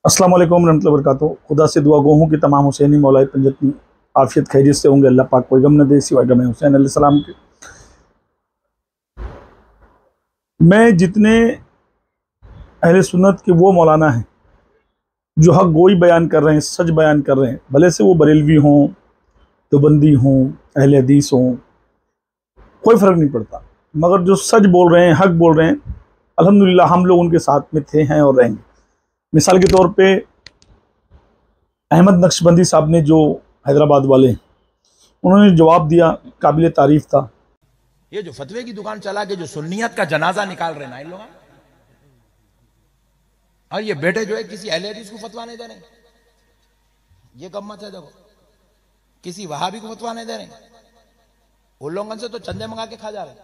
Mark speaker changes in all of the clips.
Speaker 1: अस्सलाम वालेकुम रहमतुल्लाहि व बरकातुहू। खुदा से दुआ गो हूँ कि तमाम हुसैनी मौलाए पंजतनी आफियत खैरियत से होंगे। अल्लाह पाक कोई गम न दे सिवाय गम हुसैन अलैहिस्सलाम के। मैं जितने अहले सुन्नत के वो मौलाना हैं जो हक गोई बयान कर रहे हैं, सच बयान कर रहे हैं, भले से वो बरेलवी हों, देवबंदी हों, अहले हदीस हों, कोई फ़र्क नहीं पड़ता, मगर जो सच बोल रहे हैं, हक बोल रहे हैं, अल्हम्दुलिल्लाह हम लोग उनके साथ में थे, हैं और रहेंगे। मिसाल के तौर पे अहमद नक्शबंदी साहब ने, जो हैदराबाद वाले हैं, उन्होंने जवाब दिया, काबिल तारीफ़ था।
Speaker 2: ये जो फतवे की दुकान चला के जो सुन्नियत का जनाजा निकाल रहे ना इन लोग, और ये बेटे जो है किसी अहले हदीस को फतवा नहीं दे रहे, ये गम्मत है। देखो, किसी वहाबी को फतवा नहीं दे रहे, उन लोगों से तो चंदे मंगा के खा जा रहे।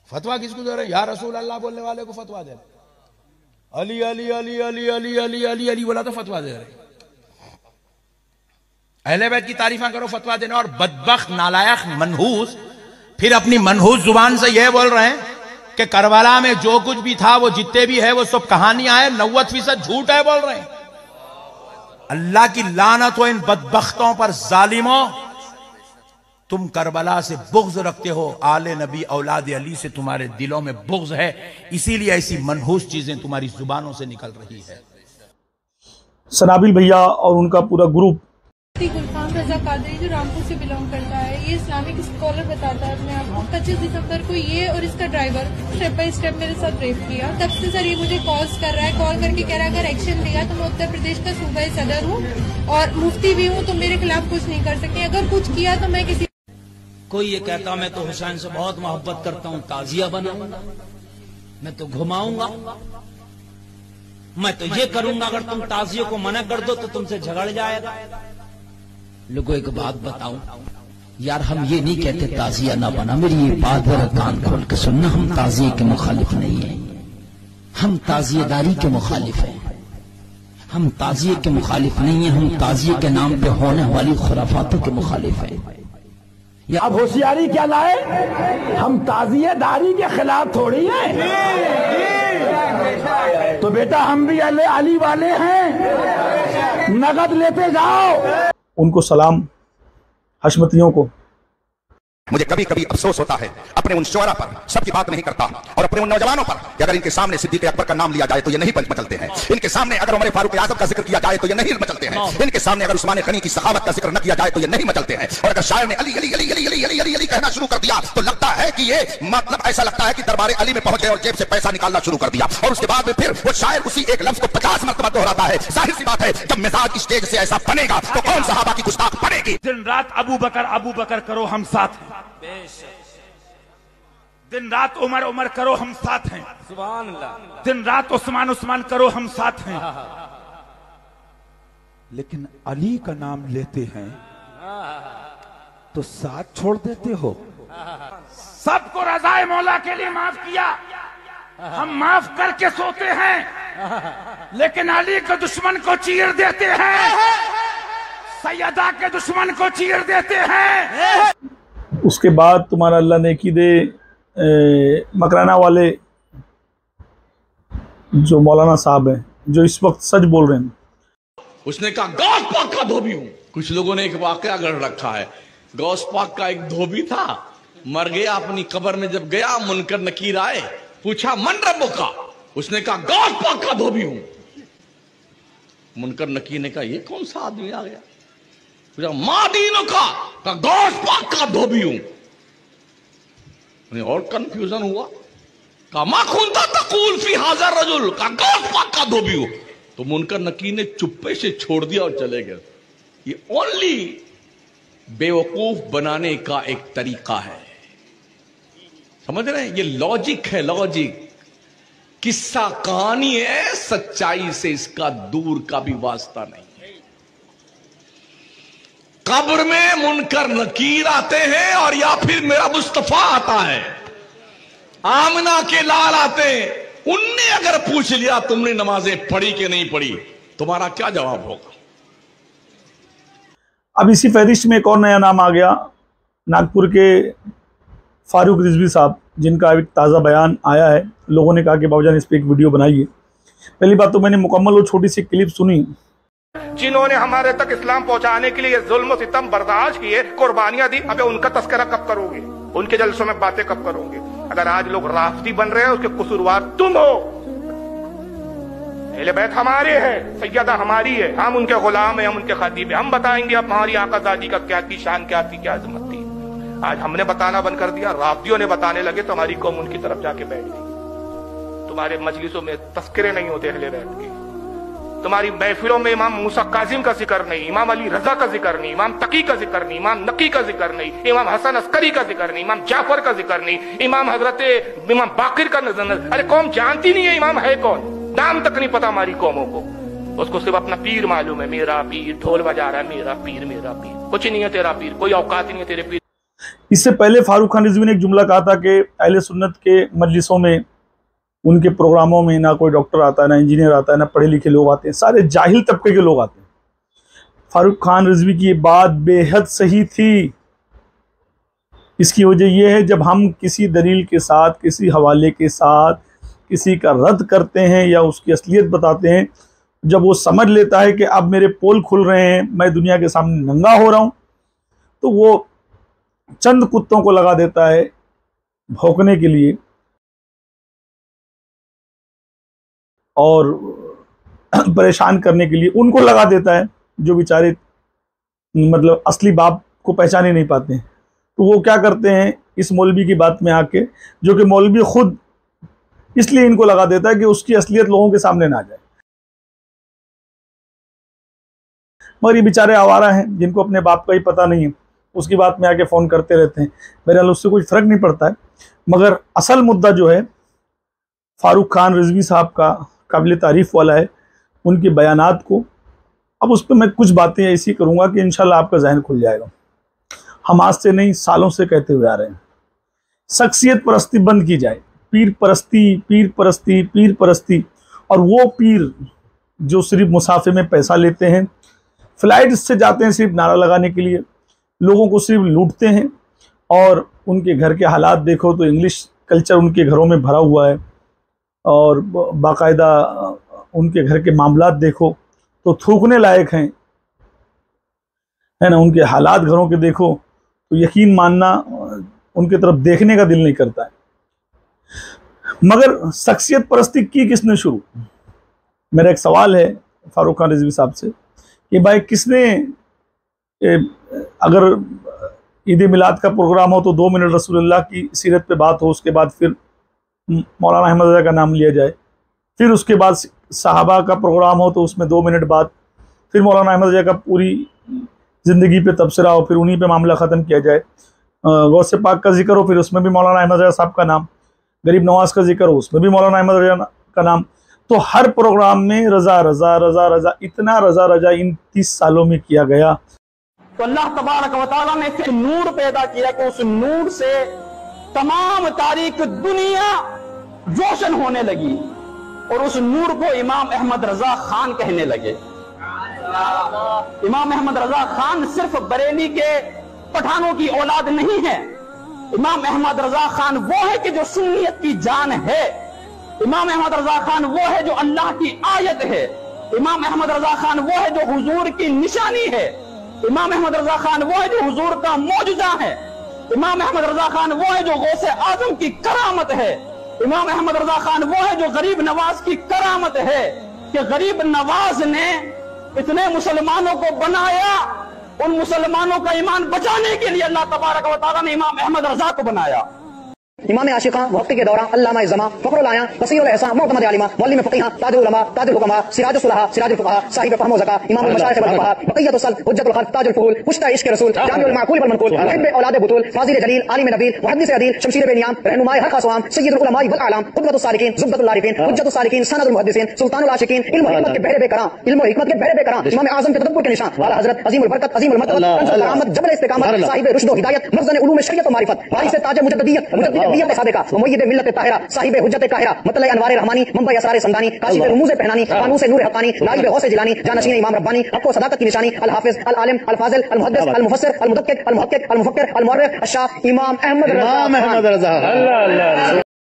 Speaker 2: फतवा किसको दे रहे? या रसूल अल्लाह बोलने वाले को फतवा दे रहे। अली अली अली अली अली अली अली अली बोला तो फतवा दे रहे। अहले बैत की तारीफा करो, फतवा देना। और बदबख्त नालायक मनहूस फिर अपनी मनहूस जुबान से यह बोल रहे हैं कि करबला में जो कुछ भी था, वो जितने भी है, वो सब कहानियां है, 90% झूठ है, बोल रहे हैं। अल्लाह की लानत हो इन बदबख्तों पर, जालिमों। तुम करबला से बुग़्ज़ रखते हो, आले नबी औलाद अली से तुम्हारे दिलों में बुग़्ज़ है, इसीलिए ऐसी मनहूस चीजें तुम्हारी जुबानों से निकल रही है।
Speaker 1: सनाबिल भैया और उनका पूरा ग्रुप,
Speaker 3: गुलफाम रजा कादरी जो रामपुर से बिलोंग करता है, ये इस्लामिक स्कॉलर बताता है अपने आप को। 25 दिसंबर को ये और इसका ड्राइवर स्टेप बाय स्टेप मेरे साथ रेप किया। तब से सर ये मुझे कॉल्स कर रहा है, कॉल करके कह रहा है अगर एक्शन लिया तो मैं उत्तर प्रदेश का सूबाई सदर हूँ और मुफ्ती भी हूँ, तो मेरे खिलाफ कुछ नहीं कर सकते। अगर कुछ किया तो मैं किसी,
Speaker 4: कोई ये कहता मैं तो हुसैन से बहुत मोहब्बत करता हूँ, ताजिया बनाऊंगा, मैं तो घुमाऊंगा, मैं तो ये करूंगा, अगर तुम ताजियों को मना कर दो तो तुमसे झगड़ जाएगा। लोगों एक बात बताऊं यार, हम ये नहीं कहते ताजिया ना बना, मेरी ये बात जरा कान खोल के सुनना। हम ताजिए के मुखालिफ नहीं है, हम ताजिएदारी के मुखालिफ हैं। हम ताजिए के मुखालिफ नहीं है, हम ताजिए के नाम पे होने वाली खुराफातों के मुखालिफ हैं।
Speaker 5: अब होशियारी क्या लाए, हम ताजिएदारी के खिलाफ थोड़ी हैं। तो बेटा हम भी अली वाले हैं, नगद लेते जाओ।
Speaker 1: उनको सलाम, हशमतियों को।
Speaker 6: मुझे कभी कभी अफसोस होता है अपने उन शोरा पर, सबकी बात नहीं करता, और अपने उन नौजवानों पर कि अगर इनके सामने सिद्दीक अकबर का नाम लिया जाए तो ये नहीं मचलते हैं। इनके सामने अगर उमर फारूक आज़म का जिक्र किया जाए तो ये नहीं मचलते हैं। इनके सामने अगर उस्मान गनी की सखावत का जिक्र न किया जाए तो ये नहीं मचलते हैं। और अगर शायर ने अली अली अली अली अली अली अली अली कहना शुरू कर दिया तो लगता है कि ये मतलब ऐसा लगता है कि दरबार अली में पहुंच गए और जेब से पैसा निकालना शुरू कर दिया। और उसके बाद में फिर वो शायर उसी एक लफ्ज को 50 मरतबा दोहराता है। जाहिर सी बात है, जब मिजाज स्टेज से ऐसा बनेगा तो कौन सहाबा की गुस्ताख पड़ेगी।
Speaker 7: दिन रात अबू बकर करो हम साथ हैं, दिन रात उमर करो हम साथ हैं, सुभान अल्लाह। दिन रात उस्मान करो हम साथ हैं, लेकिन अली का नाम लेते हैं तो साथ छोड़ देते हो। सबको रज़ाए मौला के लिए माफ किया, हम माफ करके सोते हैं, लेकिन अली के दुश्मन को चीर देते हैं, सैयदा के दुश्मन को चीर देते हैं।
Speaker 1: उसके बाद तुम्हारा अल्लाह नेकी दे, मकराना वाले जो मौलाना साहब हैं, जो इस वक्त सच बोल रहे हैं,
Speaker 8: उसने कहा गौस पाक का धोबी हूं। कुछ लोगों ने एक वाकया गढ़ रखा है, गौस पाक का एक धोबी था, मर गया, अपनी कब्र में जब गया मुनकर नकीर आए, पूछा मन रब्बो का, उसने कहा गौस पाक का धोबी हूं। मुनकर नकीर ने कहा ये कौन सा आदमी आ गया? पूछा मां दीनों का, गौस पाक का धोबी हूं। और कंफ्यूजन हुआ, कहा मा खुंता तकूल फी हाज़ा रजुल, का गौस पाक का धोबी हो। तो मुनकर नकीर ने चुप्पे से छोड़ दिया और चले गए। ये ओनली बेवकूफ बनाने का एक तरीका है, समझ रहे हैं? ये लॉजिक है, लॉजिक। किस्सा कहानी है, सच्चाई से इसका दूर का भी वास्ता नहीं। कब्र में मुनकर नकीर आते हैं, और या फिर मेरा मुस्तफा आता है, आमना के लाल आते हैं। उनने अगर पूछ लिया तुमने नमाजें पढ़ी कि नहीं पढ़ी, तुम्हारा क्या जवाब होगा?
Speaker 1: अब इसी फहरिस्त में एक और नया नाम आ गया, नागपुर के फारूक रिजवी साहब, जिनका एक ताज़ा बयान आया है। लोगों ने कहा कि बाबूजान इस पर एक वीडियो बनाइए। पहली बात तो मैंने मुकम्मल वो छोटी सी क्लिप सुनी,
Speaker 9: जिन्होंने हमारे तक इस्लाम पहुंचाने के लिए जुल्म सितम बर्दाश्त किए, कुर्बानियां दी, अबे उनका तस्करा कब करोगे? उनके जलसों में बातें कब करोगे? अगर आज लोग राफ्ती बन रहे हैं उसके कसूरवार तुम हो। अहले बैत हमारे हैं, सैयदा हमारी है, हम उनके गुलाम हैं, हम उनके खतीब हैं। हम बताएंगे अब हमारी आकाज़ादी का क्या थी शान, क्या थी, क्या अजमत थी। आज हमने बताना बंद कर दिया, राफ्तियों ने बताने लगे तो हमारी कौम उनकी तरफ जाके बैठ गई। तुम्हारे मजलिसों में तस्करे नहीं होते अहले बैत के, तुम्हारी महफिलों में इमाम मूसा काजिम का जिक्र नहीं, इमाम अली रजा का जिक्र नहीं, इमाम तकी का जिक्र नहीं, इमाम नकी का जिक्र नहीं, इमाम हसन अस्करी का जिक्र नहीं, इमाम जाफर का जिक्र नहीं, इमाम इमाम बाकिर का नजर। अरे कौम जानती नहीं है इमाम है कौन, नाम तक नहीं पता हमारी कौमों को। उसको सिर्फ अपना पीर मालूम है, मेरा पीर ढोल बजा रहा है, मेरा पीर मेरा पीर। कुछ नहीं है तेरा पीर, कोई औकात नहीं है तेरे पीर।
Speaker 1: इससे पहले फारूक खान रिजवी ने एक जुमला कहा था कि अहले सुन्नत के मजलिसों में, उनके प्रोग्रामों में ना कोई डॉक्टर आता है, ना इंजीनियर आता है, ना पढ़े लिखे लोग आते हैं, सारे जाहिल तबके के लोग आते हैं। फारूक खान रिजवी की ये बात बेहद सही थी। इसकी वजह यह है, जब हम किसी दलील के साथ, किसी हवाले के साथ किसी का रद्द करते हैं या उसकी असलियत बताते हैं, जब वो समझ लेता है कि अब मेरे पोल खुल रहे हैं, मैं दुनिया के सामने नंगा हो रहा हूँ, तो वो चंद कुत्तों को लगा देता है भौंकने के लिए और परेशान करने के लिए। उनको लगा देता है जो बेचारे मतलब असली बाप को पहचान ही नहीं पाते हैं। तो वो क्या करते हैं इस मौलवी की बात में आके, जो कि मौलवी खुद इसलिए इनको लगा देता है कि उसकी असलियत लोगों के सामने ना आ जाए। मगर ये बेचारे आवारा हैं जिनको अपने बाप का ही पता नहीं है, उसकी बात में आके फ़ोन करते रहते हैं। बहरहाल उससे कोई फ़र्क नहीं पड़ता है। मगर असल मुद्दा जो है फारूक खान रिजवी साहब का काबिल तारीफ़ वाला है, उनके बयानात को। अब उस पर मैं कुछ बातें ऐसी करूँगा कि इंशाल्लाह आपका जहन खुल जाएगा। हम आज से नहीं, सालों से कहते हुए आ रहे हैं, शख्सियत परस्ती बंद की जाए। पीर परस्ती, पीर परस्ती, पीर परस्ती, और वो पीर जो सिर्फ मुसाफे में पैसा लेते हैं, फ्लाइट से जाते हैं सिर्फ नारा लगाने के लिए, लोगों को सिर्फ लूटते हैं। और उनके घर के हालात देखो तो इंग्लिश कल्चर उनके घरों में भरा हुआ है, और बाकायदा उनके घर के मामलात देखो तो थूकने लायक हैं, है ना। उनके हालात घरों के देखो तो यकीन मानना, उनके तरफ देखने का दिल नहीं करता है। मगर शख्सियत परस्ती की किसने शुरू? मेरा एक सवाल है फारूक खान रिजवी साहब से कि भाई किसने, अगर ईद मिलाद का प्रोग्राम हो तो 2 मिनट रसूलुल्लाह की सीरत पे बात हो, उसके बाद फिर मौलाना अहमद रज़ा का नाम लिया जाए, फिर उसके बाद सहाबा का प्रोग्राम हो तो उसमें 2 मिनट बाद फिर मौलाना अहमद रज़ा का पूरी ज़िंदगी पे तबसरा हो, फिर उन्हीं पे मामला ख़त्म किया जाए। गौसे पाक का जिक्र हो, फिर उसमें भी मौलाना अहमद रज़ा साहब का नाम, गरीब नवाज का जिक्र हो, उसमें भी मौलाना अहमद रज़ा का नाम। तो हर प्रोग्राम में रज़ा रज़ा रज़ा रज़ा, इतना रज़ा रज़ा इन 30 सालों में किया गया।
Speaker 5: तो अल्लाह तबारक व तआला ने फिर नूर पैदा किया कि उस नूर से तमाम तारीख दुनिया रोशन होने लगी, और उस नूर को इमाम अहमद रजा खान कहने लगे। इमाम अहमद रजा खान सिर्फ बरेली के पठानों की औलाद नहीं है। इमाम अहमद रजा खान वो है कि जो सुन्नियत की जान है। इमाम अहमद रजा खान वो है जो अल्लाह की आयत है। इमाम अहमद रजा खान वो है जो हुजूर की निशानी है। इमाम अहमद रजा खान वो है जो हुजूर का मौजूदा है। इमाम अहमद रजा खान वो है जो गौसे आजम की करामत है। इमाम अहमद रजा खान वो है जो गरीब नवाज की करामत है, कि गरीब नवाज ने इतने मुसलमानों को बनाया, उन मुसलमानों का ईमान बचाने के लिए अल्लाह तबारक व तआला ने इमाम अहमद रजा को बनाया।
Speaker 10: इमाम आशिका वक्त के दौरान अल्लामा इज़्ज़मा फखरुल आया वसीउल एहसान मुअतमद आलिमा मुअल्लिम फ़क़ीहा ताजुल उलमा ताजुल हुकमा सिराजुस सुलहा सिराजुल फुक़हा साहिब फ़हम व ज़का इमामुल मशाइख़ वल फुक़हा बक़ियतुस सल्फ़ हुज्जतुल ख़ल्क़ ताजुल फ़ुहूल पुश्ता इश्क़ रसूल जामिउल माक़ूल वल मनक़ूल मुहिब्ब औलाद बुतूल फ़ाज़िल जलील आलिम नबील मुहद्दिस अदील शमशीर बेनियाम रहनुमाए हर ख़ास व आम सय्यदुल उलमा वल आलम क़ुदवतुस सालिकीन ज़ुबदतुल आरिफ़ीन हुज्जतुस सालिकीन सनदुल मुहद्दिसीन सुल्तानुल आशिकीन इल्म व हिकमत के बहरे बेकरां इल्म व हिकमत के बहरे बेकरां इमाम आज़म के तदब्बुर के निशान वाला हज़रत अज़ीमुल बरकत अज़ीमुल मर्तबत कंज़ुल करामत जबल इस्तिक़ामत साहिब रुश्द व हिदायत मख़ज़न उलूम शरीयत व मारिफत वारिस ताज मुजद्दिदियत सादिका मुय्यिद मिल्लत ताहिरा साहिब हुज्जत काहिरा मतलब अनवार रहमानी मुंबई असरार समदानी काशिफ रुमूज़ पहनानी कानून से नूर हक़ानी नाइब गौसे जिलानी जानशीन इमाम रब्बानी हक़ व सदाकत की निशानी अल हाफिज़ अल आलिम अल फाज़िल अल मुहद्दिस अल मुफस्सिर अल मुदक्किक अल मुहक्किक अल मुफक्किर अल मुअर्रिख़ अल शाह इमाम अहमद रज़ा।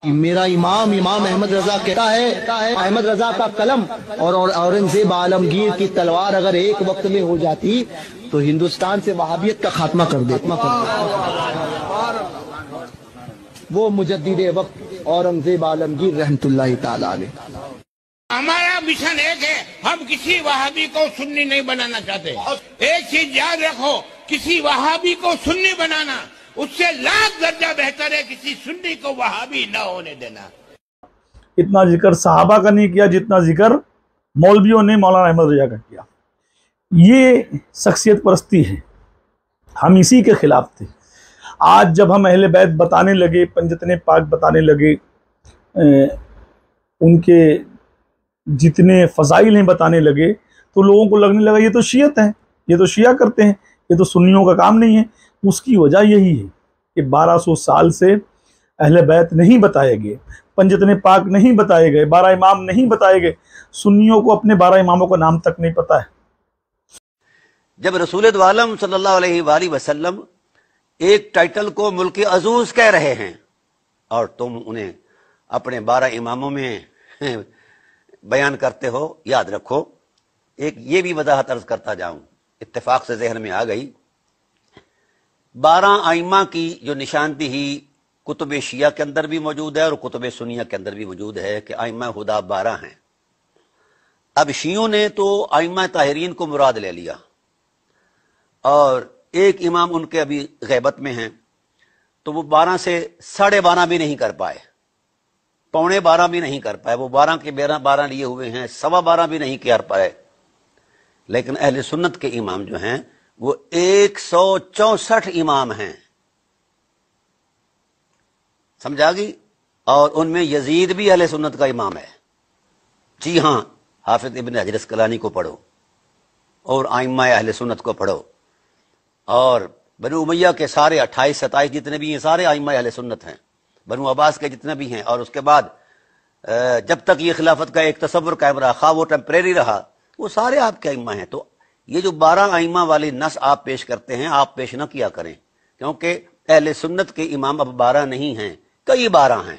Speaker 10: मेरा इमाम अहमद रजा कहता है, अहमद रजा का कलम और औरंगजेब आलमगीर की तलवार अगर एक वक्त में हो जाती तो हिंदुस्तान से वहाबियत का खात्मा कर देता। वो मुजद्दिदे वक्त औरंगजेब आलमगीर रहमतुल्लाह ताला अलैह।
Speaker 11: हमारा मिशन एक है, हम किसी वहाबी को सुन्नी नहीं बनाना चाहते। एक चीज याद रखो, किसी वहाबी को सुन्नी बनाना उससे लाख दर्जा बेहतर है किसी सुन्नी को वहाबी न होने देना।
Speaker 1: इतना जिक्र सहाबा का नहीं किया जितना जिक्र मौलवियों ने मौलाना अहमद रजा का किया। ये शख्सियत परस्ती है, हम इसी के खिलाफ थे। आज जब हम अहले बैत बताने लगे, पंजतने पाक बताने लगे, उनके जितने फजाइल हैं बताने लगे, तो लोगों को लगने लगा ये तो शियत हैं, ये तो शिया करते हैं, ये तो सुन्नियों का काम नहीं है। उसकी वजह यही है कि 1200 साल से अहले बैत नहीं बताए गए, पंजतने पाक नहीं बताए गए, 12 इमाम नहीं बताए गए। सुन्नियों को अपने 12 इमामों का नाम तक नहीं पता है।
Speaker 12: जब रसूल दो आलम सल्लल्लाहु अलैहि वसल्लम एक टाइटल को मुल्क अजूज कह रहे हैं और तुम उन्हें अपने 12 इमामों में बयान करते हो, याद रखो। एक ये भी वजाहत अर्ज करता जाऊं, इत्तेफाक से जहन में आ गई। 12 आइमा की जो निशानदेही कुतुब शिया के अंदर भी मौजूद है और कुतुब सुनिया के अंदर भी मौजूद है कि आइमा हुदा 12 हैं। अब शियों ने तो आइमा ताहिरीन को मुराद ले लिया और एक इमाम उनके अभी गैबत में हैं, तो वो 12 से 12.5 भी नहीं कर पाए, 11.25 भी नहीं कर पाए। वो 12 के 12 लिए हुए हैं, 12.25 भी नहीं कर पाए। लेकिन अहले सुन्नत के इमाम जो हैं वो 164 इमाम हैं, समझा गई। और उनमें यजीद भी अहले सुन्नत का इमाम है। जी हां, हाफिज इब्न हजर अस्कलानी को पढ़ो और आइम्मा अहले सुन्नत को पढ़ो, और बनु उमैया के सारे 28-27 जितने भी हैं सारे आइम्मा अहले सुन्नत हैं, बनु अब्बास के जितने भी हैं। और उसके बाद जब तक ये खिलाफत का एक तस्वुर कायम रहा, खा वो टेम्परेरी रहा, वो सारे आपके आइम्मा हैं। तो ये जो 12 आइम्मा वाली नस आप पेश करते हैं, आप पेश न किया करें, क्योंकि अहले सुन्नत के इमाम अब 12 नहीं हैं, कई 12 हैं,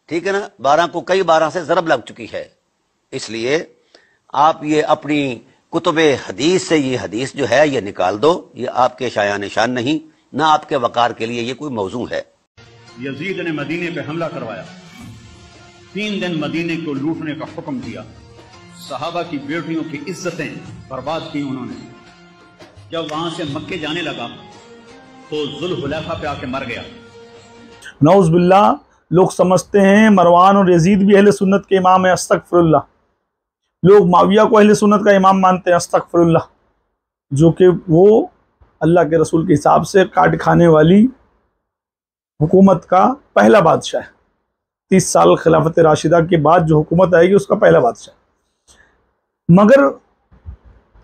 Speaker 12: ठीक है ना। 12 को कई 12 से ज़रब लग चुकी है। इसलिए आप ये अपनी कुतुबे हदीस से ये हदीस जो है ये निकाल दो। ये आपके शायान शान नहीं, ना आपके वकार के लिए ये कोई मौजू है।
Speaker 13: यजीद ने मदीने पे हमला करवाया, 3 दिन मदीने को लूटने का हुक्म दिया, सहाबा की बेटियों की इज्जतें बर्बाद की उन्होंने। जब वहां से मक्के जाने लगा तो जुल्हुलैफा पे आके मर गया।
Speaker 1: नौज़ बिल्लाह, लोग समझते हैं मरवान और यजीद भी अहले सुन्नत के इमाम है, अस्तगफिरुल्लाह। लोग माविया को अहले सुन्नत का इमाम मानते हैं, अस्तगफिरुल्लाह, जो कि वो अल्लाह के रसूल के हिसाब से काट खाने वाली हुकूमत का पहला बादशाह है। 30 साल खिलाफत राशिदा के बाद जो हुकूमत आएगी उसका पहला बादशाह। मगर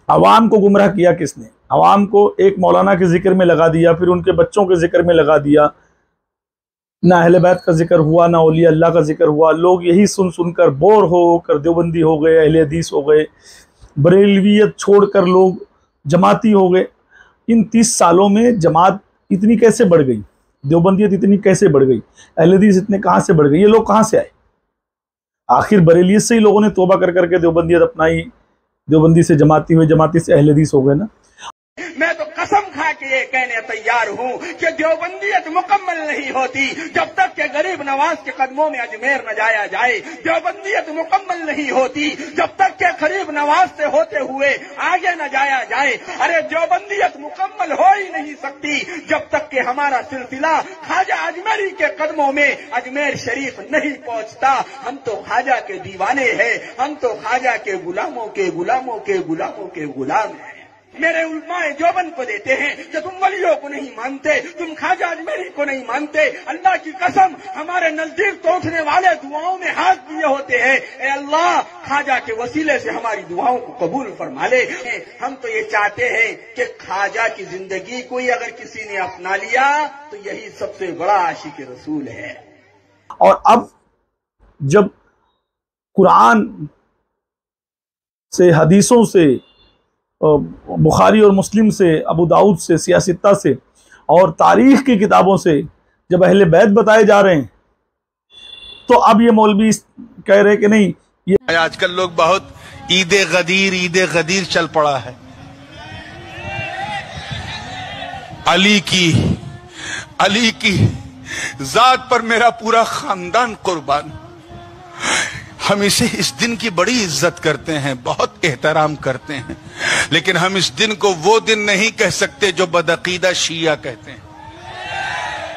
Speaker 1: अवाम को गुमराह किया किसने? अवाम को एक मौलाना के जिक्र में लगा दिया, फिर उनके बच्चों के जिक्र में लगा दिया। ना अहले बैत का जिक्र हुआ, ना औलिया अल्लाह का जिक्र हुआ। लोग यही सुन सुनकर बोर होकर देवबंदी हो गए, अहले हदीस हो गए, बरेलवियत छोड़कर लोग जमाती हो गए। इन 30 सालों में जमात इतनी कैसे बढ़ गई, देवबंदियत इतनी कैसे बढ़ गई, अहले हदीस इतने कहाँ से बढ़ गई, ये लोग कहाँ से आए? आखिर बरेलियत से ही लोगों ने तौबा कर करके देवबंदियत अपनाई, देवबंदी से जमाती हुई, जमाती से अहले हदीस हो गए ना।
Speaker 11: मैं तो कसम खा के ये कहने तैयार हूँ कि देवबंदियत मुकम्मल नहीं होती जब तक के गरीब नवाज के कदमों में अजमेर न जाया जाए। देवबंदियत मुकम्मल नहीं होती जब तक के गरीब नवाज से होते हुए आगे न जाया जाए। अरे देवबंदियत मुकम्मल हो ही नहीं सकती जब तक के हमारा सिलसिला ख्वाजा अजमेरी के कदमों में अजमेर शरीफ नहीं पहुँचता। हम तो ख्वाजा के दीवाने हैं, हम तो ख्वाजा के गुलामों के गुलामों के गुलामों के गुलाम हैं। मेरे उलमाए देवबंद को देते हैं कि तुम वलियों को नहीं मानते, तुम ख्वाजा अजमेरी को नहीं मानते। अल्लाह की कसम, हमारे नजदीक पहुंचने वाले दुआओं में हाथ दिए होते हैं, ए अल्लाह ख्वाजा के वसीले से हमारी दुआओं को कबूल फरमा ले। हम तो ये चाहते हैं कि ख्वाजा की जिंदगी को ही अगर किसी ने अपना लिया तो यही सबसे बड़ा आशिक रसूल है।
Speaker 1: और अब जब कुरान से, हदीसों से, बुखारी और मुस्लिम से, अबू दाऊद से, सियासित्ता से और तारीख की किताबों से जब अहले बैत बताए जा रहे हैं तो अब ये मौलवी कह रहे कि नहीं ये
Speaker 14: आजकल लोग बहुत ईद गदीर चल पड़ा है। अली की जात पर मेरा पूरा खानदान कुर्बान। हम इसे इस दिन की बड़ी इज्जत करते हैं, बहुत एहतराम करते हैं, लेकिन हम इस दिन को वो दिन नहीं कह सकते जो बदअकीदा शिया कहते हैं,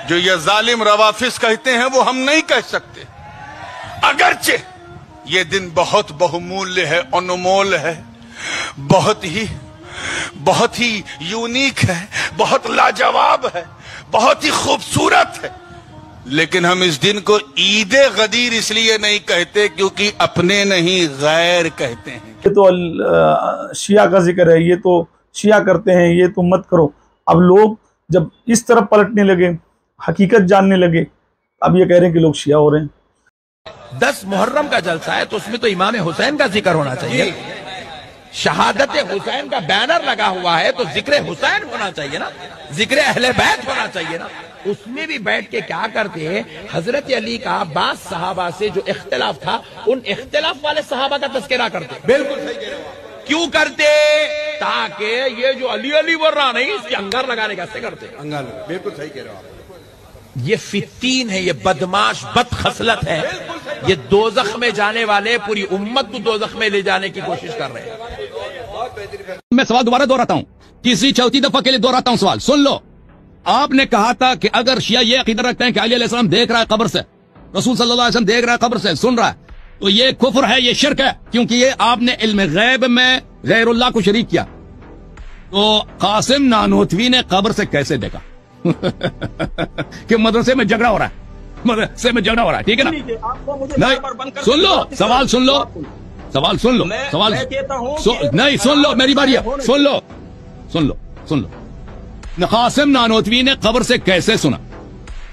Speaker 14: जो ये जालिम रवाफिज कहते हैं, वो हम नहीं कह सकते। अगरचे ये दिन बहुत बहुमूल्य है, अनमोल है, बहुत ही यूनिक है, बहुत लाजवाब है, बहुत ही खूबसूरत है, लेकिन हम इस दिन को ईद गदीर इसलिए नहीं कहते क्योंकि अपने नहीं गैर कहते हैं।
Speaker 1: ये तो शिया का जिक्र है, ये तो शिया करते हैं, ये तो मत करो। अब लोग जब इस तरफ पलटने लगे, हकीकत जानने लगे, अब ये कह रहे हैं कि लोग शिया हो रहे हैं।
Speaker 2: 10 मुहर्रम का जलसा है तो उसमें तो इमाम हुसैन का जिक्र होना चाहिए। शहादत हुसैन का बैनर लगा हुआ है तो जिक्र हुसैन होना चाहिए ना, जिक्र अहले बैत होना चाहिए ना। उसमें भी बैठ के क्या करते हैं, हजरत अली का बास सहाबा से जो इख्तिलाफ था, उन इख्तिलाफ वाले सहाबा का तस्करा करते। बिल्कुल सही कह रहे हो। क्यों करते? ताकि ये जो अली बोल रहा नहीं, इसके अंगार लगाने कैसे करते? अंगार, बिल्कुल सही कह रहे हो आप। ये फित्तीन है, ये बदमाश बदखसलत है, ये दोजख में जाने वाले पूरी उम्मत को दोजख में ले जाने की कोशिश कर रहे हैं।
Speaker 15: मैं सवाल दोबारा दोहराता हूं, तीसरी चौथी दफा के लिए दोहराता हूं सवाल, सुन लो। आपने कहा था कि अगर शिया ये अकीदा रखते हैं कि अली अलैहिस्सलाम देख रहा है कब्र से, रसूल सल्लल्लाहु अलैहि वसल्लम देख रहा है कब्र से, सुन रहा है, तो ये कुफ्र है, ये शिर्क है, क्योंकि ये आपने इल्म गैब में गैरुल्लाह को शरीक किया। तो कासिम नानोतवी ने कब्र से कैसे देखा? कि मदरसे में झगड़ा हो रहा है, मदरसे में झगड़ा हो रहा है, ठीक है ना? नहीं, सुन लो सवाल, सुन लो सवाल, सुन लो सवाल, नहीं सुन लो, मेरी बारी है, सुन लो। कासिम नानोतवी ने कब्र से कैसे सुना,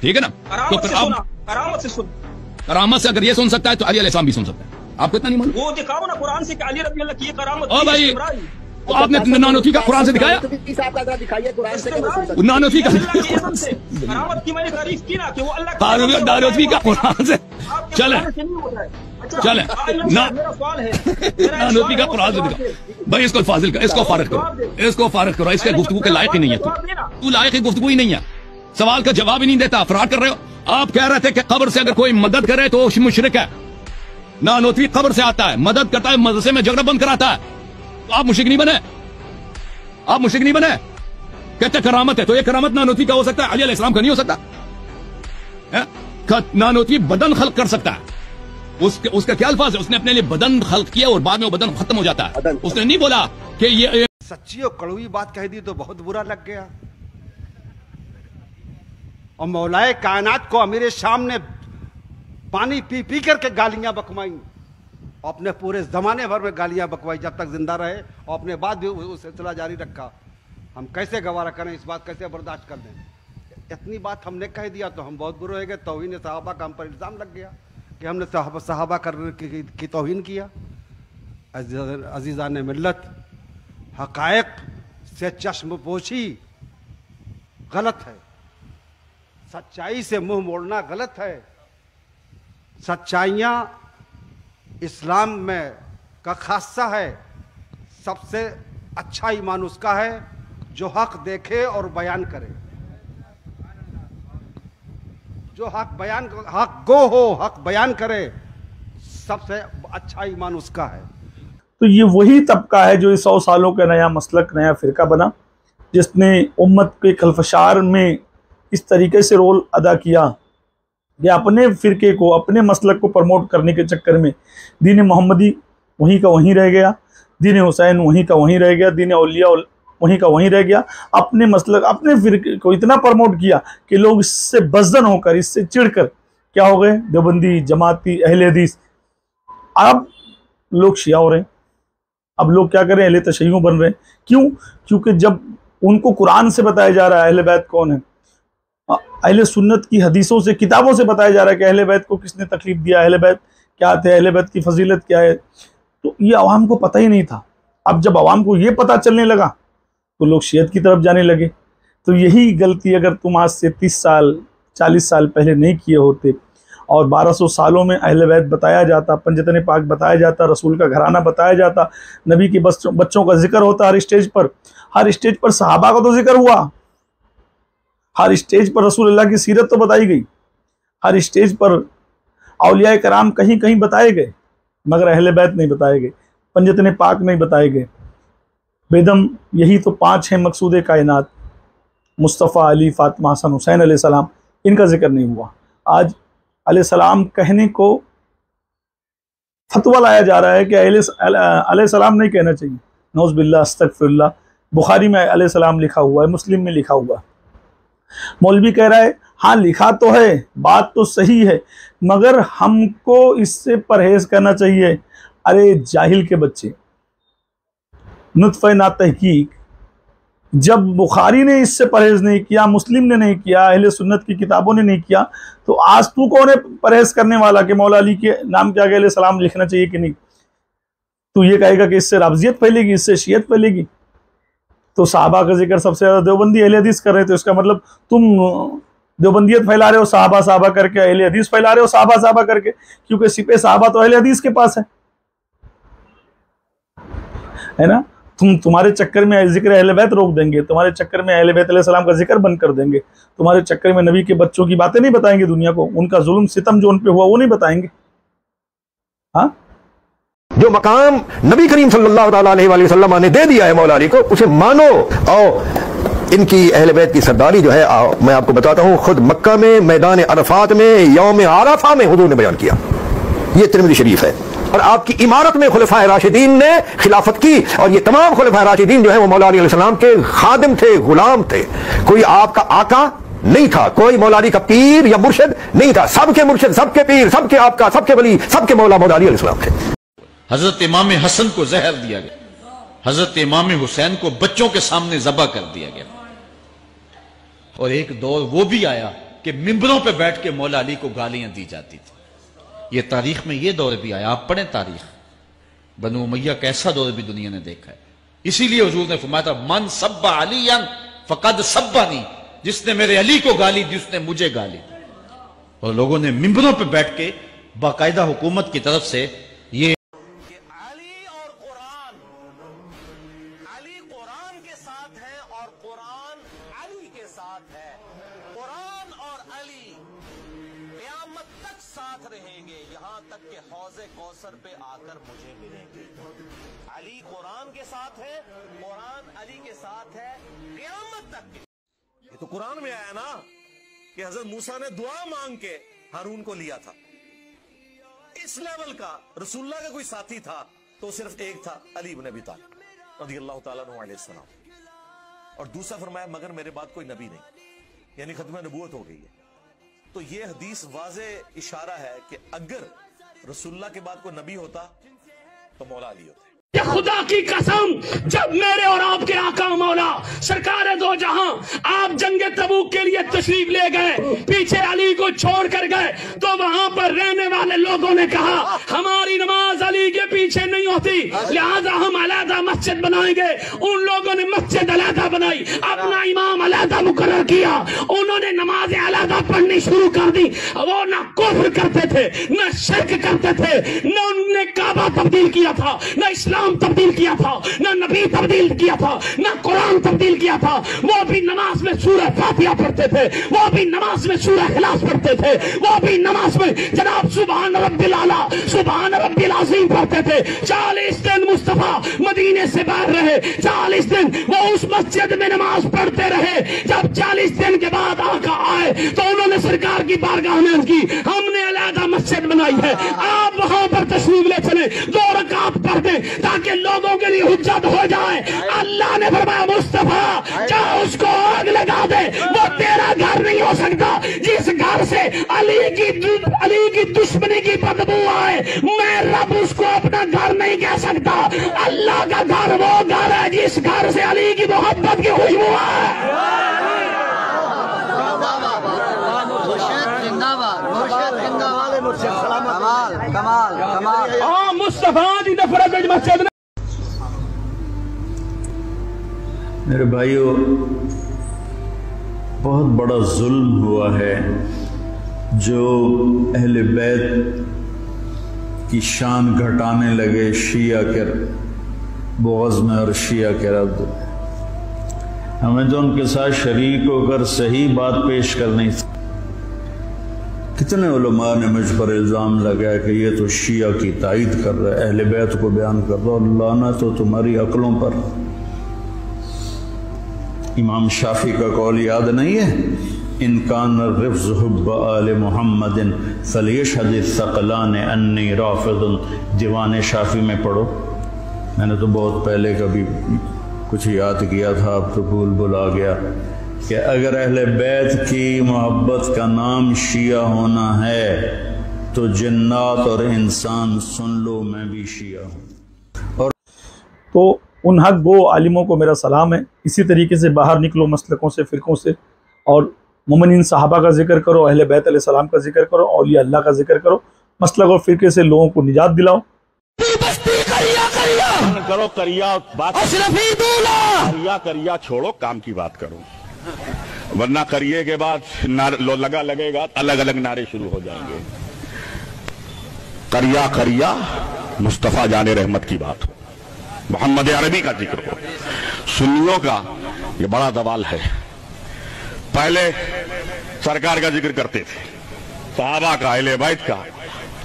Speaker 15: ठीक है ना? तो फिर आप करामत से अगर ये सुन सकता है तो अली अलैहिस्सलाम भी सुन सकता है। आपको इतना नहीं मालूम? वो दिखाओ ना कुरान से कि अली रज़ी अल्लाह की करामत। ओ भाई, तो आपने नानोतवी का कुरान से दिखाया? नानोतवी का करामत की मैंने तारीफ की ना कि वो अल्लाह नानोतवी का कुरान से चले नानोतवी का कुरान से दिखा भाई। इसको फाजिल कर, इसको फारिग करो, इसके गुफ्तगू के लायक ही नहीं है तू लायक ही गुफ्तगू ही नहीं है। सवाल का जवाब ही नहीं देता, फराड कर रहे हो। आप कह रहे थे कि कब्र से अगर कोई मदद करे तो मुशरिक है। नानोतवी कब्र से आता है, मदद करता है, मदरसे में झगड़ा बंद कराता है, तो आप मुशरिक नहीं बने, आप मुशरिक नहीं बने। कहते करामत है, तो ये करामत नानोतवी का हो सकता है, अली अलैहिस्सलाम का नहीं हो सकता। नानोतवी बदन खल्क कर सकता है, उसका क्या अल्फाज है, उसने अपने लिए बदन खल्क किया और बाद में वो बदन खत्म हो जाता है। उसने नहीं बोला कि ये
Speaker 16: सच्ची और कड़वी बात कह दी तो बहुत बुरा लग गया। और मौलाए कायनात को अमीर शाम ने पानी पी पी करके गालियां बकवाई, अपने पूरे जमाने भर में गालियां बकवाई जब तक जिंदा रहे, और अपने बाद भी उस सिलसिला जारी रखा। हम कैसे गवारा करें, इस बात कैसे बर्दाश्त कर दें? इतनी बात हमने कह दिया तो हम बहुत बुरे हो गए। तौहीन सहाबा का हम पर इल्जाम लग गया कि हमने सहाबा करने की तौहीन किया। अजीज़ान ने मिल्लत, हक़ाइक़ से चश्मपोशी गलत है, सच्चाई से मुंह मोड़ना गलत है। सच्चाइयाँ इस्लाम में का खासा है। सबसे अच्छा ईमान उसका है जो हक देखे और बयान करे, जो हक गो हो, हक बयान करे, सबसे अच्छा ईमान उसका है।
Speaker 1: तो ये वही तबका है जो 100 सालों का नया मसलक, नया फिरका बना, जिसने उम्मत के खलफशार में इस तरीके से रोल अदा किया कि अपने फिरके को, अपने मसलक को प्रमोट करने के चक्कर में दीन मोहम्मदी वहीं का वहीं रह गया, दीन हुसैन वहीं का वहीं रह गया, दीन औलिया वहीं का वहीं रह गया। अपने मसलक, अपने फिरके को इतना प्रमोट किया कि लोग इससे बज़्ज़न होकर, इससे चिढ़कर क्या हो गए, देवबंदी, जमाती, अहले हदीस। अब लोग शिया हो रहे हैं। अब लोग क्या करें, अहले तशय्युअ बन रहे हैं। क्यों? क्योंकि जब उनको कुरान से बताया जा रहा है अहले बैत कौन है, अहले सुन्नत की हदीसों से, किताबों से बताया जा रहा है कि अहले बैत को किसने तकलीफ दिया, अहले बैत क्या थे, अहले बैत की फजीलत क्या है, तो ये अवाम को पता ही नहीं था। अब जब अवाम को ये पता चलने लगा तो लोग शियत की तरफ जाने लगे। तो यही गलती अगर तुम आज से 30 साल 40 साल पहले नहीं किए होते और 1200 सालों में अहले बैत बताया जाता, पंजतन पाक बताया जाता, रसूल का घराना बताया जाता, नबी के बच्चों का जिक्र होता हर स्टेज पर। हर स्टेज पर सहाबा का तो जिक्र हुआ, हर स्टेज पर रसूल अल्लाह की सीरत तो बताई गई, हर स्टेज पर औलिया कराम कहीं कहीं बताए गए, मगर अहले बैत नहीं बताए गए, पंजतन पाक नहीं बताए गए। बेदम यही तो 5 हैं मकसूद कायनात, मुस्तफ़ा, अली, फातिमा, हसन, हुसैन अलैहिस्सलाम, इनका जिक्र नहीं हुआ। आज अलैहिस्सलाम कहने को फतवा लाया जा रहा है कि अलैहिस्सलाम नहीं कहना चाहिए। नौज़ बिल्लाह, अस्तगफिरुल्लाह। बुखारी में अलैहिस्सलाम लिखा हुआ है, मुस्लिम में लिखा हुआ है। मौलवी कह रहा है हाँ लिखा तो है, बात तो सही है, मगर हमको इससे परहेज करना चाहिए। अरे जाहिल के बच्चे, नुत्फ़े ना तहकीक, जब बुखारी ने इससे परहेज नहीं किया, मुस्लिम ने नहीं किया, अहले सुन्नत की किताबों ने नहीं किया, तो आज तू कौन है परहेज करने वाला कि मौला अली के नाम के आगे अलैहिस्सलाम लिखना चाहिए कि नहीं? तू ये कहेगा कि इससे राफ़ज़ियत फैलेगी, इससे शियत फैलेगी। तो सहाबा का जिक्र सबसे ज़्यादा देवबंदी अहले हदीस कर रहे थे, इसका मतलब तुम देवबंदियत फैला रहे हो सहाबा सहाबा करके, अहले हदीस फैला रहे हो सहाबा सहाबा करके, क्योंकि सिपे सहाबा तो अहले हदीस के पास है ना। तुम्हारे चक्कर में जिक्र अहले बैत रोक देंगे, तुम्हारे चक्कर में अहले बैत अलैहिस्सलाम का जिक्र बंद कर देंगे, तुम्हारे चक्कर में नबी के बच्चों की बातें नहीं बताएंगे दुनिया को, उनका जुल्म सितम जो उन पे हुआ वो नहीं बताएंगे। हाँ,
Speaker 17: जो मकाम नबी करीम सल्लल्लाहु अलैहि वसल्लम ने दे दिया है मौला अली को, उसे मानो। और इनकी अहले बैत की सरदारी जो है, मैं आपको बताता हूँ, खुद मक्का में मैदान अरफात में यौम आरफा में हुजूर ने बयान किया। ये तिरमिज़ी शरीफ है। और आपकी इमारत में खुलफाए राशिदीन ने खिलाफत की, और ये तमाम खुलफाए राशिदीन जो है वो मौला अली अलैहिस्सलाम के खादिम थे, गुलाम थे। कोई आपका आका नहीं था, कोई मौला अली का पीर या मुर्शिद नहीं था। सबके मुर्शिद, सबके पीर, सबके आपका, सबके वली, सबके मौला मौला अली अलैहिस्सलाम थे।
Speaker 13: हजरत इमाम हसन को जहर दिया गया, हजरत इमाम हुसैन को बच्चों के सामने ज़बह कर दिया गया। और एक दौर वो भी आया कि मिंबरों पे बैठ के मौला अली को गालियां दी जाती थी। ये तारीख में ये दौर भी आया। आप पढ़ें तारीख, बनु उमय्या कैसा दौर भी दुनिया ने देखा है। इसीलिए हुजूर ने फरमाया था, मन सब्बा अलीयन फकद सब्बानी, जिसने मेरे अली को गाली दी उसने मुझे गाली। और लोगों ने मिंबरों पे बैठ के बाकायदा हुकूमत की तरफ से ये
Speaker 18: पे आकर मुझे मिलेंगे। अली कुरान के साथ है, कुरान अली के साथ है क़यामत तक के। ये तो कुरान में आया ना कि हजरत मूसा ने दुआ मांग के हारून को लिया था। इस लेवल का रसूलुल्लाह का कोई साथी था तो सिर्फ एक था, अली इब्न अबी तालिब रज़ियल्लाहु ताला अन्हु अलैहि सलाम। और दूसरा फरमाया मगर मेरे बाद कोई नबी नहीं, यानी खत्म नबूवत हो गई है। तो ये हदीस वाज़े इशारा है कि अगर रसूलुल्लाह के बाद कोई नबी होता तो मौला अली होते।
Speaker 11: खुदा की कसम, जब मेरे और आपके आका मौला सरकार दो जहां आप जंगे तबूक के लिए तशरीफ ले गए, पीछे अली को छोड़ कर गए, तो वहां पर रहने वाले लोगों ने कहा हमारी नमाज अली के पीछे नहीं होती, लिहाजा हम अलहदा मस्जिद बनाएंगे। उन लोगों ने मस्जिद अलहदा बनाई, अपना इमाम अलहदा मुकर्रर किया, उन्होंने नमाज अलहदा पढ़नी शुरू कर दी। वो न कुफ्र करते थे, न शिर्क करते थे, न उन्होंने काबा तब्दील किया था, न इस्लाम तब्दील किया था, न नबी तब्दील किया था, न कुरान तब्दील किया था। वो भी नमाज में सूरह फातिहा पढ़ते थे, वो भी नमाज में सूरह इखलास पढ़ते थे, वो भी नमाज में जनाब सुभान रब्बिल आला, सुभान रब्बिल अज़ीम पढ़ते थे। 40 दिन मुस्तफा मदीने से बाहर रहे, 40 दिन वो उस मस्जिद में नमाज पढ़ते रहे। जब 40 दिन के बाद आका आए तो उन्होंने सरकार की बारगाह में की, हमने अलहदा मस्जिद बनाई है, आप वहां पर तशरीफ ले चले, 2 रकात पढ़ दें ताकि लोगों के लिए हुज्जत हो जाए। अल्लाह ने फरमाया मुस्तफा जा उसको आग लगा दे, वो तेरा घर नहीं हो सकता जिस घर से अली की दुश्मनी की बदबू आए। मैं रब उसको अपना घर नहीं कह सकता। अल्लाह का घर वो घर है जिस घर से अली की मोहब्बत की खुशबू है।
Speaker 19: मेरे भाइयों, बहुत बड़ा जुल्म हुआ है
Speaker 13: जो अहले बैत की शान घटाने लगे शिया के बुग़्ज़ में और शिया के रद्द में, हमें तो उनके साथ शरीक होकर सही बात पेश करनी। कितने उलमा ने मुझ पर इल्ज़ाम लगाया कि ये तो शिया की तायद कर रहा है, अहले बैत को बयान कर रहा है। लानत तो तुम्हारी अक्लों पर। इमाम शाफी का कौल याद नहीं है? इनकान रिफ्ज़ हुब्ब आले मुहम्मदिन फलियशहद सक़लान अन्नी राफ़िदुन। दीवान शाफी में पढ़ो। मैंने तो बहुत पहले कभी कुछ याद किया था, अब तो भूल आ गया कि अगर अहले बैत की मोहब्बत का नाम शिया होना है तो जिन्नात और इंसान सुन लो, मैं भी शिया हूँ। और
Speaker 1: तो उन हक गो आलिमों को मेरा सलाम है। इसी तरीके से बाहर निकलो मसलकों से, फ़िरकों से, और मोमिनीन सहाबा का जिक्र करो, अहले बैत अलैहिस्सलाम का जिक्र करो, औलिया अल्लाह का जिक्र करो। मसलक और फ़िरके से लोगों को निजात दिलाओ।
Speaker 8: करो करिया बात, करिया छोड़ो, काम की बात करो, वरना करिए के बाद लगा लगेगा, अलग अलग नारे शुरू हो जाएंगे। करिया करिया मुस्तफ़ा जाने रहमत की बात हो, मोहम्मद अरबी का जिक्र हो। सुन्नियों का ये बड़ा दवाल है। पहले सरकार का जिक्र करते थे, सहाबा का, अहले बैत का,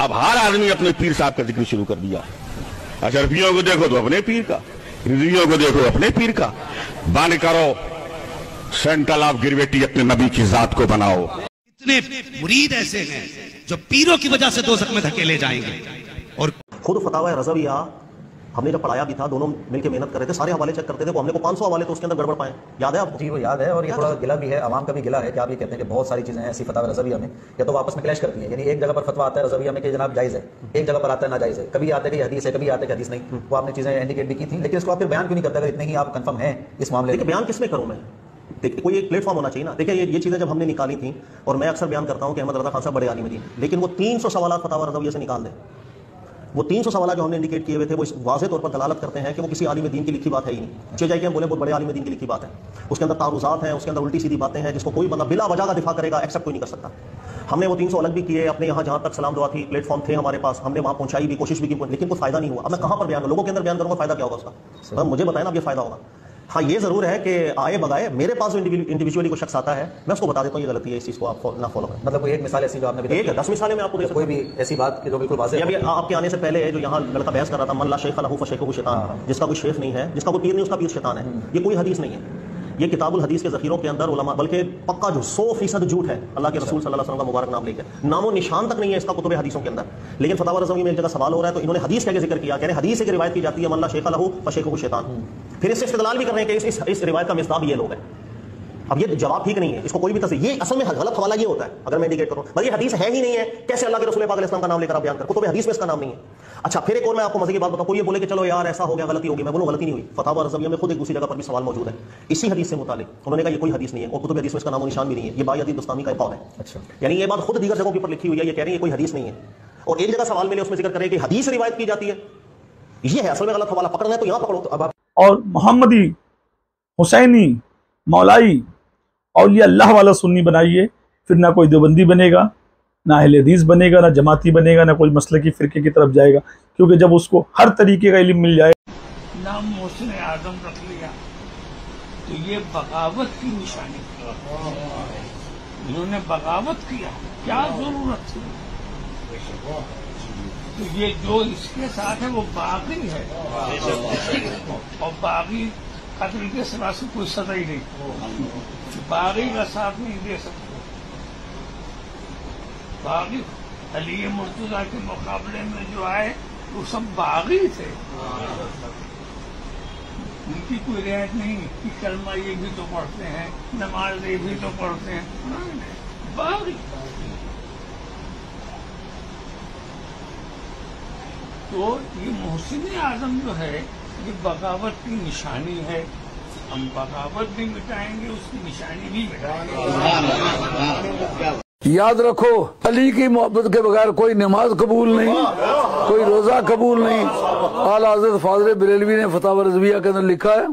Speaker 8: अब हर आदमी अपने पीर साहब का जिक्र शुरू कर दिया। अशरफियों को देखो तो अपने पीर का, रिजवियों को देखो अपने पीर का। बंद करो सेंट्रल ऑफ गिरवेटी, अपने नबी की जात को बनाओ।
Speaker 19: इतने मुरीद ऐसे हैं जो पीरों की वजह से दोज़ख में धकेले जाएंगे। और
Speaker 18: खुद फतावा रज़विया हमने जब पढ़ाया भी था, दोनों मिलकर मेहनत कर रहे थे, सारे हवाले चेक करते थे, वो हमने को 500 हवाले तो उसके अंदर गड़बड़ पाए। याद है आपको?
Speaker 20: जी वो याद है, और ये थोड़ा गिला भी है, आवाम का भी गिला है कि आप ये कहते हैं कि बहुत सारी चीजें ऐसी फतवा रज़विया में या तो आपस में क्लैश करती हैं। यानी एक जगह पर फतवा आता है रज़विया में कि जनाब जायज़ है, एक जगह पर आता है नाजायज़ है, कभी आता है कि हदीस है, कभी आता है कि हदीस नहीं। वो आपने चीजें इंडिकेट भी की थी, लेकिन इसको आप फिर बयान क्यों नहीं करते? अगर इतने ही आप कंफर्म हैं इस मामले में,
Speaker 18: बयान किसमें करूं मैं? देखिए कोई एक प्लेटफॉर्म होना चाहिए ना। देखिए ये चीजें जब हमने निकाली थी, और मैं अक्सर बयान करता हूं कि अहमद रज़ा खान साहब बड़े आलिम दीन, लेकिन वो 300 सवाल फतवा रज़विया से निकाल दें। वो 300 सवाल जो हमने इंडिकेट किए हुए थे वो वाज़ेह तौर पर दलालत करते हैं कि वो किसी आलिम दीन की लिखी बात है ही नहीं। चे जाए कि हम बोले बहुत बड़े आलिम दीन की लिखी बात है, उसके अंदर तारुज़ात हैं, उसके अंदर उल्टी सीधी बातें हैं, जिसको कोई बंदा बिला वजह का दिफा करेगा, एक्सेप्ट कोई नहीं कर सकता। हमने वो 300 अलग भी किए, अपने यहाँ जहाँ तक सलाम दुआ थी, प्लेटफॉर्म थे हमारे पास, हमने वहाँ पहुँचाई भी, कोशिश भी की, लेकिन कोई फायदा नहीं हुआ। अब मैं कहाँ पर बयान, लोगों के अंदर बयान करूँगा, फायदा क्या होगा उसका? अब मुझे बताया ना, अब ये फायदा होगा। हाँ ये जरूर है कि आए बगाए मेरे पास जो इंडिविजुअली को शख्स आता है, मैं उसको बता देता हूँ ये गलती है, इस चीज को आप ना फॉलो करें।
Speaker 20: मतलब कोई एक मिसाल ऐसी जो आपने
Speaker 18: एक 10 मिसालें मैं आपको दे सकता हूं।
Speaker 20: कोई भी ऐसी बात कि जो बिल्कुल वाज़ेह
Speaker 18: अभी आपके आने से पहले जो यहाँ लड़का बहस कर रहा था, मन ला शेख लहू फशेखहू शैतान, जिसका कोई शेख नहीं है, जिसका कोई पीर नहीं, उसका पीर शैतान है, ये कोई हदीस नहीं है। ये किताबुल हदीस के ज़ख़ीरों के अंदर उलमा, बल्कि पक्का जो 100% झूठ है, अल्लाह के रसूल सल्लल्लाहु अलैहि वसल्लम का मुबारक नाम लेकर, नामो निशान तक नहीं है इसका कुतुब हदीसों के अंदर। लेकिन फतावा रज़वी में एक जगह सवाल हो रहा है, तो इन्होंने हदीस का जिक्र किया, कह रहे हदीस से रिवायत की जाती है, मन ला शेख लहू फशेखहू शैतान। फिर इससे इस्तेदलाल भी कर रहे हैं कि इस रिवायत का मिस्दाक ये लोग हैं। अब ये जवाब ठीक नहीं है, इसको कोई भी तस्वीर, ये असल में गलत हवाला ये होता है अगर मैं इंडिकेट करूं, भाई ये हदीस है ही नहीं है, कैसे अल्लाह के रसूल पाक अलैहि सल्लम का नाम लेकर आप बयान कर, कुतुब हदीस में इसका नाम नहीं है। अच्छा फिर एक और मैं आपको मजे की बात बताऊं, कोई ये बोले कि चलो यार ऐसा हो गया, गलती होगी, मैं बोलूं गलती नहीं हुई। फतावा रज़विया में खुद एक दूसरी जगह पर भी सवाल मौजूद है इसी हदीस से मुतालिक, उन्होंने कहा ये कोई हदीस नहीं है, और कुतुब हदीस में इसका नामो निशान भी नहीं है, ये बायअदीद बुस्तामी का कौल है। अच्छा यानी ये बात खुद दीगर जगहों के ऊपर लिखी हुई है, ये कह रहे हैं कोई हदीस नहीं है, और एक जगह सवाल मिले उसमें जिक्र करें कि हदीस रिवायत की जाती है, ये है असल में गलत हवाला। पकड़ना है तो यहां पकड़ो। अब
Speaker 1: और मोहम्मदी, हुसैनी, मौलाई, औलिया अल्लाह वाला सुन्नी बनाइए, फिर ना कोई देवबंदी बनेगा, ना अहले हदीस बनेगा, ना जमाती बनेगा, ना कोई मसलकी फ़िरके की तरफ जाएगा। क्योंकि जब उसको हर तरीके का इल्म मिल जाए,
Speaker 21: नाम मोहसिन आजम रख लिया तो ये बगावत की निशानी, इन्होंने बगावत किया, क्या जरूरत थी? तो ये जो इसके साथ है वो बागी है, और बागी कत्ल के सिवा से कोई सजा ही नहीं, बागी का साथ नहीं दे सकते। बागी अली मुर्तजा के मुकाबले में जो आए वो सब बागी थे, उनकी कोई रियायत नहीं कि कलमा ये भी तो पढ़ते हैं, नमाज ये भी तो पढ़ते हैं, बागी। तो ये मोहसिन आजम जो है ये बगावत की निशानी है, हम बगावत भी मिटाएंगे, उसकी निशानी भी मिटाएंगे।
Speaker 22: याद रखो अली की मोहब्बत के बगैर कोई नमाज कबूल नहीं, कोई रोजा कबूल नहीं। आला हज़रत फाज़िल बरेलवी ने फतावा रज़विया के अंदर लिखा है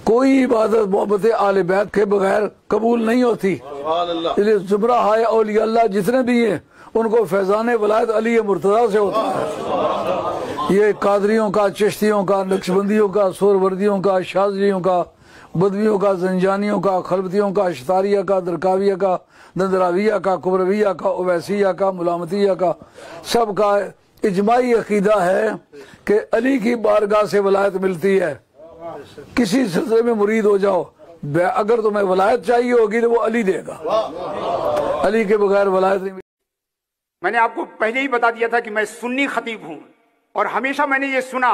Speaker 22: कोई इबादत मोहब्बत आले बैत के बगैर कबूल नहीं होती। इसलिए जुमरा हाय औलिया अल्लाह जितने भी हैं उनको फैजान वलायत अली मुर्तज़ा से होता है। ये कादरियों का, चिश्तियों का, नक्शबंदियों का, सोरवर्दियों का, शाज़लियों का, बदवियों का, जंजानियों का, खलबतियों का, शतारिया का, दरकाविया का, दंदराविया का, कुबरविया का, उवैसिया का, मुलामतिया का, सब का इजमाई अकीदा है कि अली की बारगाह से वलायत मिलती है। किसी सिलसिले में मुरीद हो जाओ, अगर तुम्हें वलायत चाहिए होगी तो वो अली देगा, अली के बगैर वलायत नहीं।
Speaker 3: मैंने आपको पहले ही बता दिया था कि मैं सुन्नी खतीब हूं और हमेशा मैंने ये सुना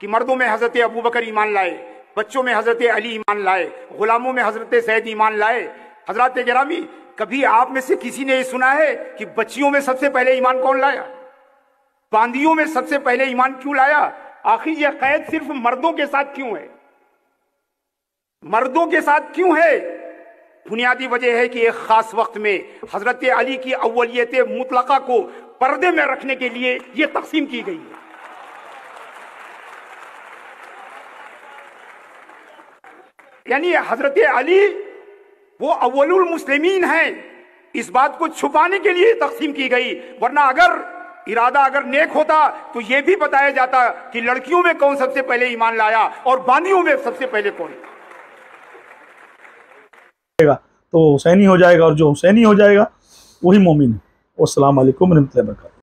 Speaker 3: कि मर्दों में हजरत अबू बकर ईमान लाए, बच्चों में हजरत अली ईमान लाए, गुलामों में हजरत सैयद ईमान लाए। हजरत गिरामी, कभी आप में से किसी ने ये सुना है कि बच्चियों में सबसे पहले ईमान कौन लाया, बांदियों में सबसे पहले ईमान क्यों लाया? आखिर यह कैद सिर्फ मर्दों के साथ क्यों है? मर्दों के साथ क्यों है? बुनियादी वजह है कि एक खास वक्त में हजरत अली की अव्वलियत मुतलका को पर्दे में रखने के लिए यह तकसीम की गई है। यानी हजरत अली वो अव्वलुल मुस्लिमीन हैं, इस बात को छुपाने के लिए तकसीम की गई। वरना अगर इरादा अगर नेक होता तो यह भी बताया जाता कि लड़कियों में कौन सबसे पहले ईमान लाया और बांदियों में सबसे पहले कौन।
Speaker 1: तो हुसैनी हो जाएगा, और जो हुसैनी हो जाएगा वही मोमिन है। अस्सलाम वालेकुम रहमतुल्लाहि व बरकातहू।